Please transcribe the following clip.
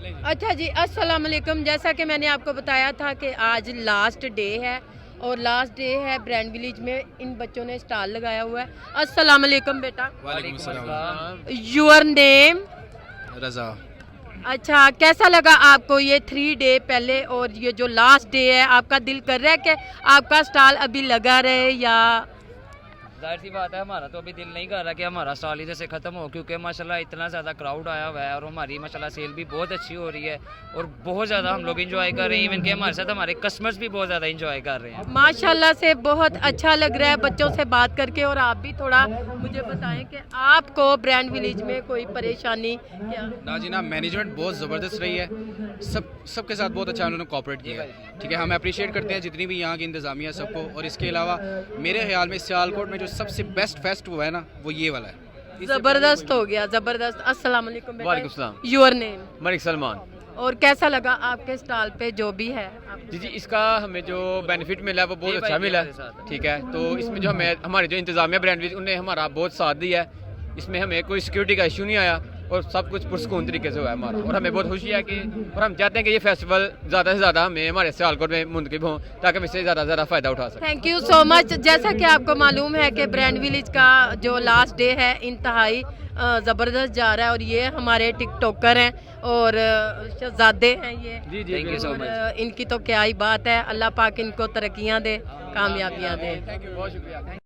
अच्छा जी, अस्सलाम वालेकुम। जैसा कि मैंने आपको बताया था कि आज लास्ट डे है और लास्ट डे है ब्रांड विलेज में। इन बच्चों ने स्टॉल लगाया हुआ है। अस्सलाम वालेकुम बेटा। वालेकुम सलाम। Your name? रजा। अच्छा, कैसा लगा आपको ये 3 डे पहले और ये जो लास्ट डे है? आपका दिल कर रहा है कि आपका स्टॉल अभी लगा रहे या? जाहिर सी बात है, हमारा तो अभी दिल नहीं कर रहा कि हमारा स्टॉल इधर से ख़त्म हो, क्योंकि माशाल्लाह इतना ज़्यादा क्राउड आया हुआ है और हमारी माशाल्लाह सेल भी बहुत अच्छी हो रही है और बहुत ज़्यादा हम लोग इंजॉय कर रहे हैं। इवन कि हमारे साथ हमारे कस्टमर्स भी बहुत ज़्यादा इंजॉय कर रहे हैं। माशाल्लाह से बहुत अच्छा लग रहा है बच्चों से बात करके। और आप भी थोड़ा मुझे बताएं कि आपको ब्रांड विलेज में कोई परेशानी क्या? ना जी ना, मैनेजमेंट बहुत ज़बरदस्त रही है। सबके साथ बहुत अच्छा उन्होंने कोऑपरेट किया है। ठीक है, हम अप्रिशिएट करते हैं जितनी भी यहाँ की इंतज़ामिया सबको। और इसके अलावा मेरे ख्याल में सियालकोट में जो सबसे बेस्ट फेस्ट हुआ है ना, वो ये वाला है। जबरदस्त हो गया, जबरदस्त। अस्सलाम वालेकुम। वालेकुम सलाम। Your name? मलिक सलमान। और कैसा लगा आपके स्टॉल पे जो भी है जी जी, इसका हमें जो बेनिफिट मिला है वो बहुत ये अच्छा भाई मिला हमारे साथ है। है। ठीक है, तो इसमें जो हमारे जो इंतजामिया ब्रांड विलेज उन्होंने हमारा बहुत साथ दिया है। इसमें हमें कोई सिक्योरिटी का इशू नहीं आया और सब कुछ पुरस्कून तरीके से हुआ है हमारा। और हमें बहुत खुशी है कि और हम चाहते हैं कि ये फेस्टिवल ज़्यादा से ज़्यादा हमें हमारे सियालकोट में मुंतकिब हों ताकि हम इससे ज़्यादा से ज़्यादा फ़ायदा उठा सकें। Thank you so much. जैसा कि आपको मालूम है कि ब्रांड विलेज का जो लास्ट डे है इंतहाई ज़बरदस्त जा रहा है। और ये हमारे टिकटॉकर हैं और शहजादे हैं ये। जी जी, Thank you so और, much। इनकी तो क्या ही बात है। अल्लाह पाक इनको तरक्कियां दे, कामयाबियां दे। थैंक यू, बहुत शुक्रिया।